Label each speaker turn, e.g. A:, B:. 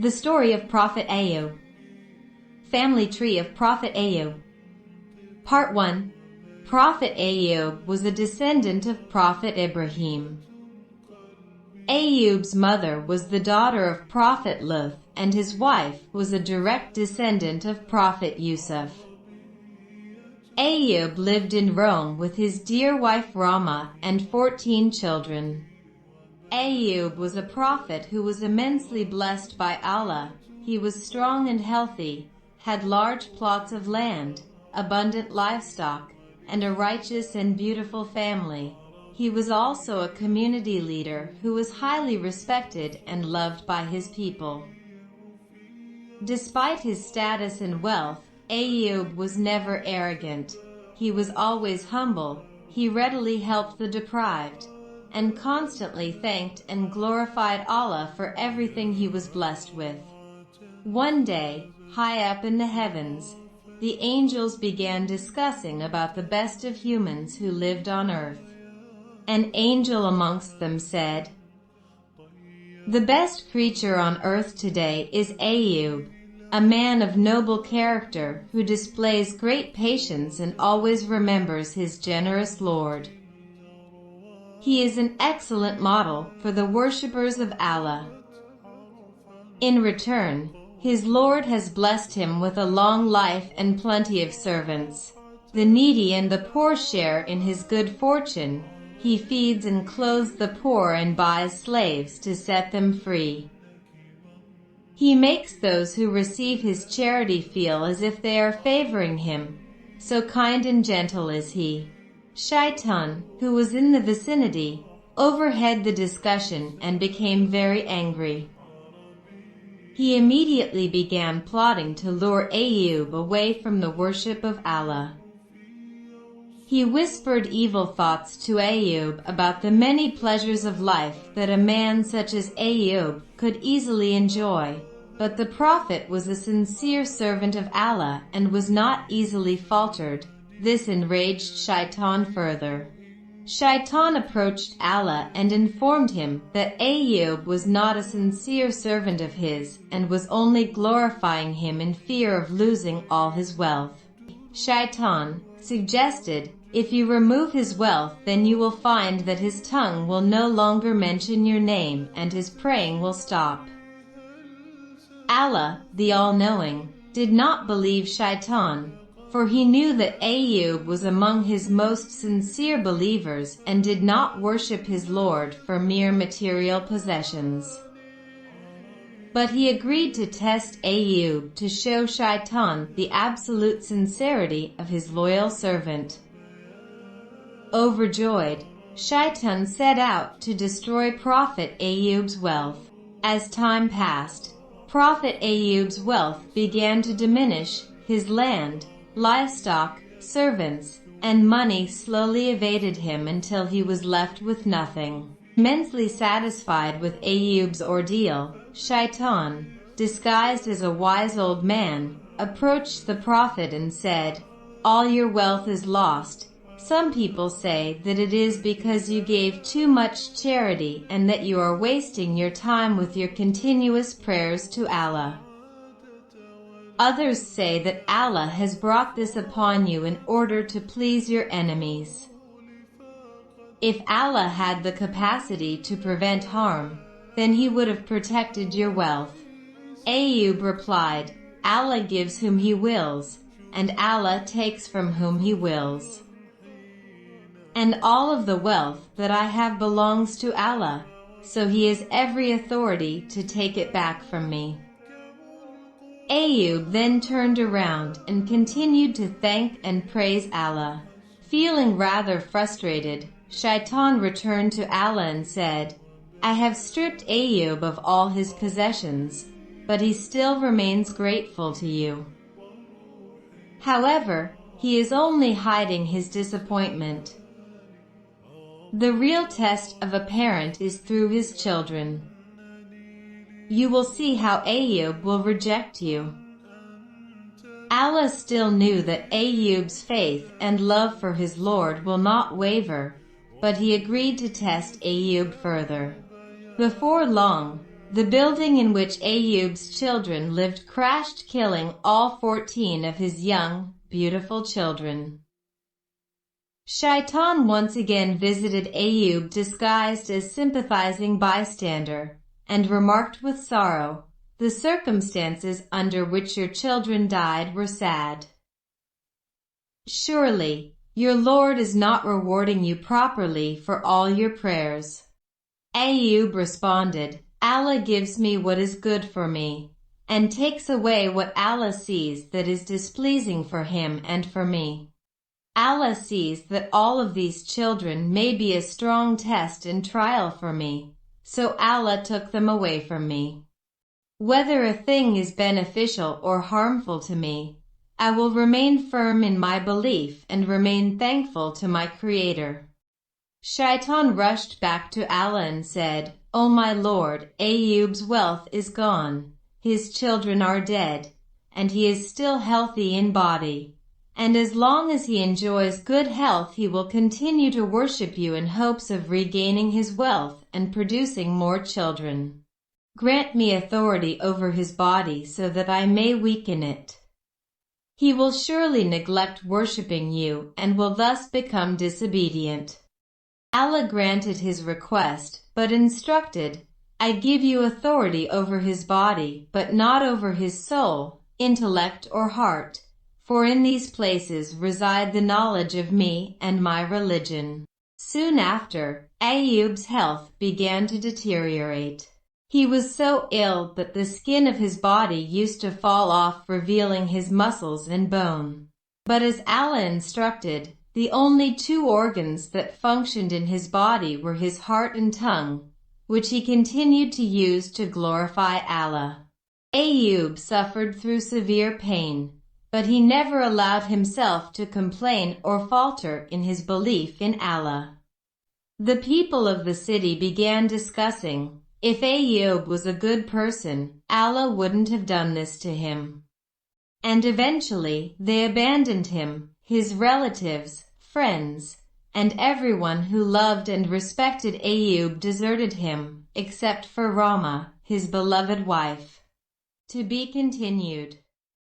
A: The story of Prophet Ayyub. Family tree of Prophet Ayyub. Part 1. Prophet Ayyub was a descendant of Prophet Ibrahim. Ayyub's mother was the daughter of Prophet Lut, and his wife was a direct descendant of Prophet Yusuf. Ayyub lived in Rome with his dear wife Rama and 14 children. Ayyub was a prophet who was immensely blessed by Allah. He was strong and healthy, had large plots of land, abundant livestock, and a righteous and beautiful family. He was also a community leader who was highly respected and loved by his people. Despite his status and wealth, Ayyub was never arrogant. He was always humble. He readily helped the deprived, and constantly thanked and glorified Allah for everything he was blessed with. One day, high up in the heavens, the angels began discussing about the best of humans who lived on earth. An angel amongst them said, "The best creature on earth today is Ayyub, a man of noble character who displays great patience and always remembers his generous Lord. He is an excellent model for the worshippers of Allah. In return, his Lord has blessed him with a long life and plenty of servants. The needy and the poor share in his good fortune. He feeds and clothes the poor and buys slaves to set them free. He makes those who receive his charity feel as if they are favoring him. So kind and gentle is he." Shaitan, who was in the vicinity, overheard the discussion and became very angry. He immediately began plotting to lure Ayyub away from the worship of Allah. He whispered evil thoughts to Ayyub about the many pleasures of life that a man such as Ayyub could easily enjoy, but the Prophet was a sincere servant of Allah and was not easily faltered. This enraged Shaitan further. Shaitan approached Allah and informed him that Ayyub was not a sincere servant of his and was only glorifying him in fear of losing all his wealth. Shaitan suggested, "If you remove his wealth, then you will find that his tongue will no longer mention your name and his praying will stop." Allah, the All-Knowing, did not believe Shaitan, for he knew that Ayyub was among his most sincere believers and did not worship his Lord for mere material possessions. But he agreed to test Ayyub to show Shaitan the absolute sincerity of his loyal servant. Overjoyed, Shaitan set out to destroy Prophet Ayyub's wealth. As time passed, Prophet Ayyub's wealth began to diminish. His land, livestock, servants, and money slowly evaded him until he was left with nothing. Immensely satisfied with Ayyub's ordeal, Shaitan, disguised as a wise old man, approached the Prophet and said, "All your wealth is lost. Some people say that it is because you gave too much charity and that you are wasting your time with your continuous prayers to Allah. Others say that Allah has brought this upon you in order to please your enemies. If Allah had the capacity to prevent harm, then he would have protected your wealth." Ayyub replied, "Allah gives whom he wills, and Allah takes from whom he wills. And all of the wealth that I have belongs to Allah, so he has every authority to take it back from me." Ayyub then turned around and continued to thank and praise Allah. Feeling rather frustrated, Shaitan returned to Allah and said, "I have stripped Ayyub of all his possessions, but he still remains grateful to you. However, he is only hiding his disappointment. The real test of a parent is through his children. You will see how Ayyub will reject you." Allah still knew that Ayyub's faith and love for his Lord will not waver, but he agreed to test Ayyub further. Before long, The building in which Ayyub's children lived crashed, killing all 14 of his young, beautiful children. Shaitan once again visited Ayyub disguised as sympathizing bystander, and remarked with sorrow, "The circumstances under which your children died were sad. Surely, your Lord is not rewarding you properly for all your prayers." Ayyub responded, "Allah gives me what is good for me, and takes away what Allah sees that is displeasing for him and for me. Allah sees that all of these children may be a strong test and trial for me, so Allah took them away from me. Whether a thing is beneficial or harmful to me, I will remain firm in my belief and remain thankful to my Creator." Shaitan rushed back to Allah and said, "O my Lord, Ayyub's wealth is gone, his children are dead, and he is still healthy in body. And as long as he enjoys good health, he will continue to worship you in hopes of regaining his wealth and producing more children. Grant me authority over his body so that I may weaken it. He will surely neglect worshipping you and will thus become disobedient." Allah granted his request, but instructed, "I give you authority over his body, but not over his soul, intellect or heart, for in these places reside the knowledge of me and my religion." Soon after, Ayyub's health began to deteriorate. He was so ill that the skin of his body used to fall off, revealing his muscles and bone. But as Allah instructed, the only 2 organs that functioned in his body were his heart and tongue, which he continued to use to glorify Allah. Ayyub suffered through severe pain, but he never allowed himself to complain or falter in his belief in Allah. The people of the city began discussing, if Ayyub was a good person, Allah wouldn't have done this to him. And eventually, they abandoned him, his relatives, friends, and everyone who loved and respected Ayyub deserted him, except for Rama, his beloved wife. To be continued.